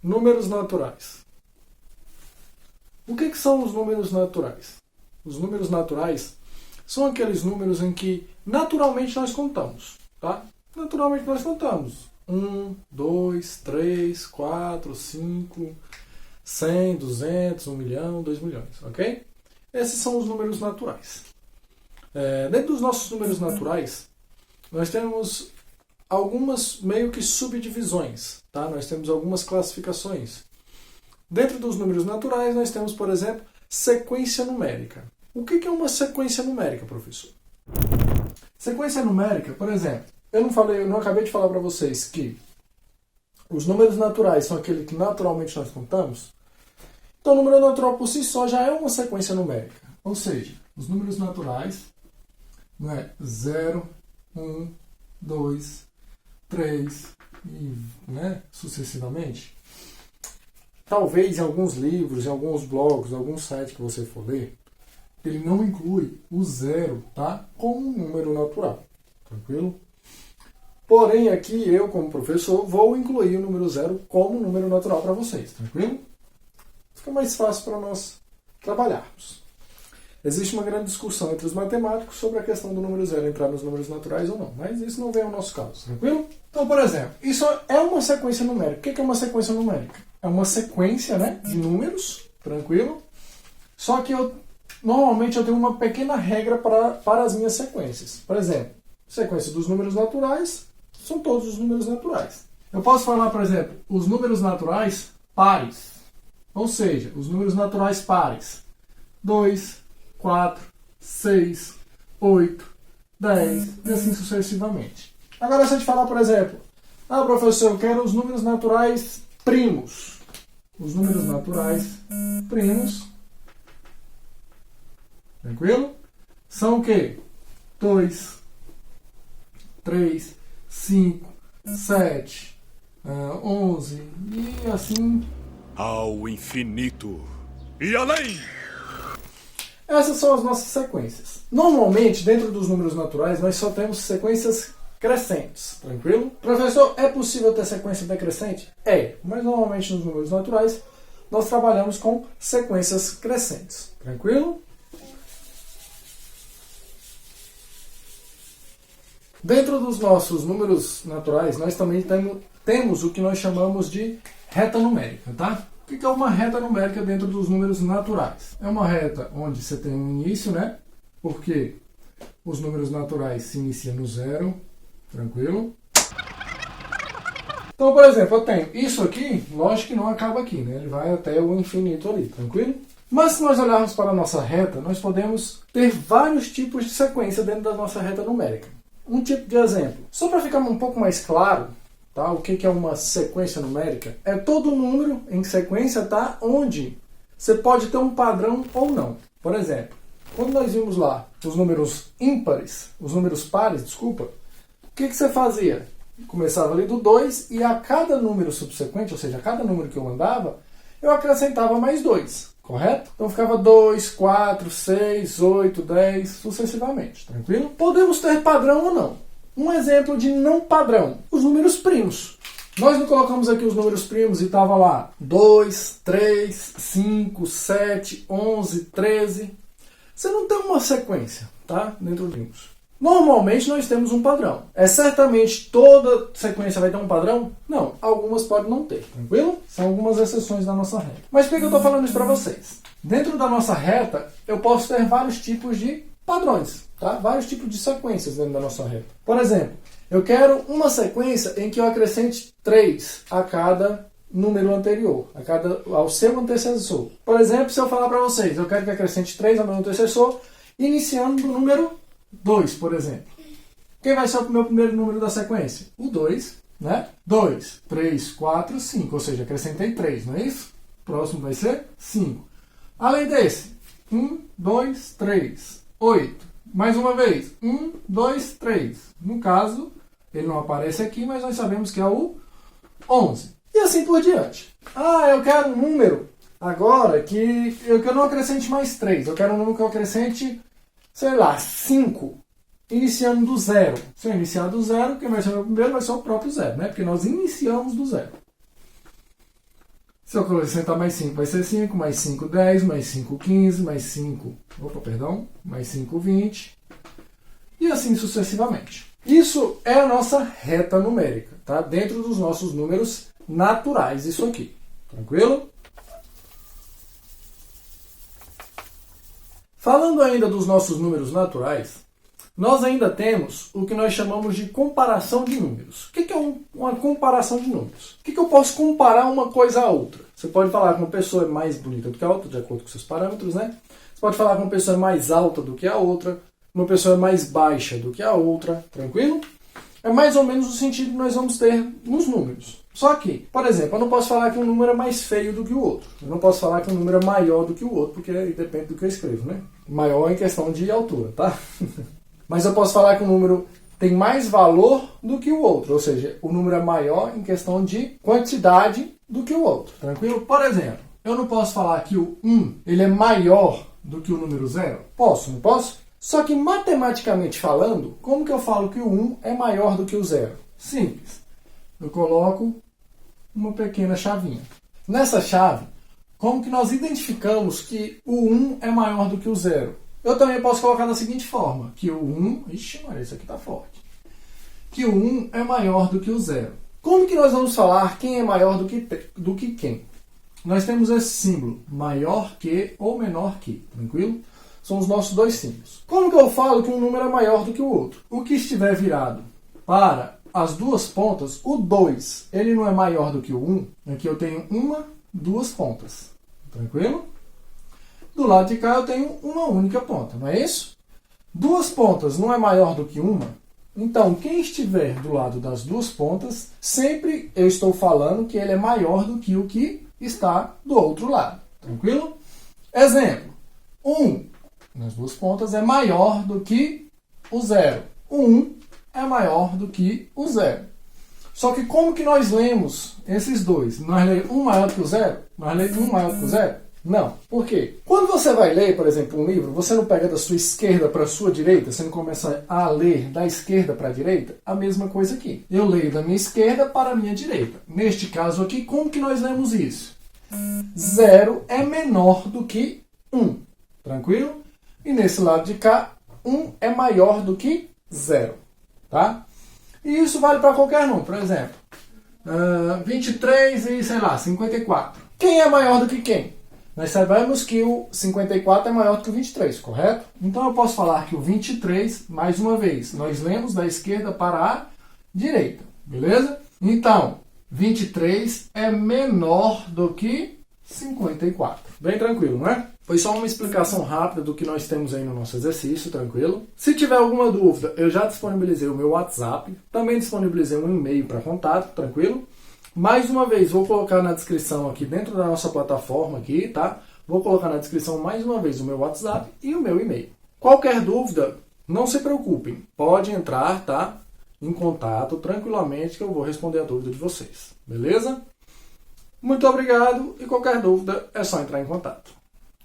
Números naturais. O que são os números naturais? Os números naturais são aqueles números em que naturalmente nós contamos, tá? Naturalmente nós contamos. 1, 2, 3, 4, 5, 100, 200, 1 milhão, 2 milhões, ok? Esses são os números naturais. Dentro dos nossos números naturais, nós temos algumas meio que subdivisões, tá? Nós temos algumas classificações. Dentro dos números naturais, nós temos, por exemplo, sequência numérica. O que é uma sequência numérica, professor? Sequência numérica, por exemplo, eu não acabei de falar para vocês que os números naturais são aqueles que naturalmente nós contamos? Então, o número natural por si só já é uma sequência numérica. Ou seja, os números naturais, não é 0, 1, 2, 3 e sucessivamente. Talvez em alguns livros, em alguns blogs, em algum site que você for ler, ele não inclui o zero, tá? Como um número natural. Tranquilo? Porém, aqui eu, como professor, vou incluir o número zero como número natural para vocês. Tranquilo? Fica mais fácil para nós trabalharmos. Existe uma grande discussão entre os matemáticos sobre a questão do número zero entrar nos números naturais ou não. Mas isso não vem ao nosso caso. Tranquilo? Então, por exemplo, isso é uma sequência numérica. O que é uma sequência numérica? É uma sequência, de números. Tranquilo? Só que normalmente eu tenho uma pequena regra para as minhas sequências. Por exemplo, sequência dos números naturais são todos os números naturais. Eu posso falar, por exemplo, os números naturais pares. Ou seja, os números naturais pares. 2, 4, 6, 8, 10 e assim sucessivamente. Agora, se eu te falar, por exemplo, professor, eu quero os números naturais primos. Os números naturais primos, tranquilo? São o quê? 2, 3, 5, 7, 11 e assim ao infinito e além. Essas são as nossas sequências. Normalmente, dentro dos números naturais, nós só temos sequências crescentes. Tranquilo? Professor, é possível ter sequência decrescente? É, mas normalmente nos números naturais nós trabalhamos com sequências crescentes. Tranquilo? Dentro dos nossos números naturais, nós também temos o que nós chamamos de reta numérica, tá? O que é uma reta numérica dentro dos números naturais? É uma reta onde você tem um início, Porque os números naturais se iniciam no zero, tranquilo? Então, por exemplo, eu tenho isso aqui, lógico que não acaba aqui, Ele vai até o infinito ali, tranquilo? Mas se nós olharmos para a nossa reta, nós podemos ter vários tipos de sequência dentro da nossa reta numérica. Um tipo de exemplo. Só para ficar um pouco mais claro, tá? O que é uma sequência numérica? É todo número em sequência, tá? Onde você pode ter um padrão ou não. Por exemplo, quando nós vimos lá os números ímpares, os números pares, desculpa, o que você fazia? Começava ali do 2 e a cada número subsequente, ou seja, a cada número que eu mandava, eu acrescentava mais 2, correto? Então ficava 2, 4, 6, 8, 10, sucessivamente, tranquilo? Podemos ter padrão ou não. Um exemplo de não padrão, os números primos. Nós não colocamos aqui os números primos e estava lá 2, 3, 5, 7, 11, 13. Você não tem uma sequência, tá? Dentro dos primos. Normalmente nós temos um padrão. Certamente toda sequência vai ter um padrão? Não. Algumas podem não ter, tranquilo? São algumas exceções da nossa reta. Mas por que eu estou falando isso para vocês? Dentro da nossa reta, eu posso ter vários tipos de padrões, tá? Vários tipos de sequências dentro da nossa reta. Por exemplo, eu quero uma sequência em que eu acrescente 3 a cada número anterior, ao seu antecessor. Por exemplo, se eu falar para vocês, eu quero que acrescente 3 ao meu antecessor, iniciando do número 2, por exemplo. Quem vai ser o meu primeiro número da sequência? O 2, 2, 3, 4, 5, ou seja, acrescentei 3, não é isso? O próximo vai ser 5. Além desse, 1, 2, 3, 8. Mais uma vez, 1, 2, 3. No caso, ele não aparece aqui, mas nós sabemos que é o 11. E assim por diante. Eu quero um número agora que eu não acrescente mais 3. Eu quero um número que eu acrescente, 5. Iniciando do zero. Se eu iniciar do zero, quem vai ser o meu primeiro vai ser o próprio zero, Porque nós iniciamos do zero. Se eu acrescentar mais 5, vai ser 5, mais 5, 10, mais 5, 15, mais 5, mais 5, 20, e assim sucessivamente. Isso é a nossa reta numérica, tá? Dentro dos nossos números naturais, isso aqui. Tranquilo? Falando ainda dos nossos números naturais, nós ainda temos o que nós chamamos de comparação de números. O que é uma comparação de números? O que eu posso comparar uma coisa a outra? Você pode falar que uma pessoa é mais bonita do que a outra, de acordo com seus parâmetros, né? Você pode falar que uma pessoa é mais alta do que a outra, uma pessoa é mais baixa do que a outra, tranquilo? É mais ou menos o sentido que nós vamos ter nos números. Só que, por exemplo, eu não posso falar que um número é mais feio do que o outro. Eu não posso falar que um número é maior do que o outro, porque depende do que eu escrevo, né? Maior em questão de altura, tá? Mas eu posso falar que um número tem mais valor do que o outro. Ou seja, o número é maior em questão de quantidade do que o outro. Tranquilo? Por exemplo, eu não posso falar que o 1 ele é maior do que o número 0? Posso, não posso? Só que matematicamente falando, como que eu falo que o 1 é maior do que o 0? Simples. Eu coloco uma pequena chavinha. Nessa chave, como que nós identificamos que o 1 é maior do que o 0? Eu também posso colocar da seguinte forma, que o 1... Ixi, Maria, isso aqui tá forte. Que o 1 é maior do que o 0. Como que nós vamos falar quem é maior do que quem? Nós temos esse símbolo, maior que ou menor que, tranquilo? São os nossos dois símbolos. Como que eu falo que um número é maior do que o outro? O que estiver virado para as duas pontas, o 2, ele não é maior do que o 1. Aqui eu tenho duas pontas. Tranquilo? Do lado de cá eu tenho uma única ponta, não é isso? Duas pontas não é maior do que uma? Então, quem estiver do lado das duas pontas, sempre eu estou falando que ele é maior do que o que está do outro lado. Tranquilo? Exemplo. 1 nas duas pontas é maior do que o 0. O 1 é maior do que o 0. Só que como que nós lemos esses dois? Nós lemos 1 maior do que o 0? Nós lemos 1 maior do que o 0? Não. Por quê? Quando você vai ler, por exemplo, um livro, você não pega da sua esquerda para a sua direita, você não começa a ler da esquerda para a direita? A mesma coisa aqui. Eu leio da minha esquerda para a minha direita. Neste caso aqui, como que nós lemos isso? 0 é menor do que 1. Tranquilo? E nesse lado de cá, 1 é maior do que 0. Tá? E isso vale para qualquer número. Por exemplo, 23 e, sei lá, 54. Quem é maior do que quem? Nós sabemos que o 54 é maior do que o 23, correto? Então eu posso falar que o 23, mais uma vez, nós lemos da esquerda para a direita. Beleza? Então, 23 é menor do que 54. Bem tranquilo, não é? Foi só uma explicação rápida do que nós temos aí no nosso exercício, tranquilo? Se tiver alguma dúvida, eu já disponibilizei o meu WhatsApp, também disponibilizei um e-mail para contato, tranquilo? Mais uma vez, vou colocar na descrição aqui dentro da nossa plataforma aqui, tá? Vou colocar na descrição mais uma vez o meu WhatsApp e o meu e-mail. Qualquer dúvida, não se preocupem, pode entrar, tá? Em contato tranquilamente que eu vou responder a dúvida de vocês, beleza? Muito obrigado e qualquer dúvida é só entrar em contato.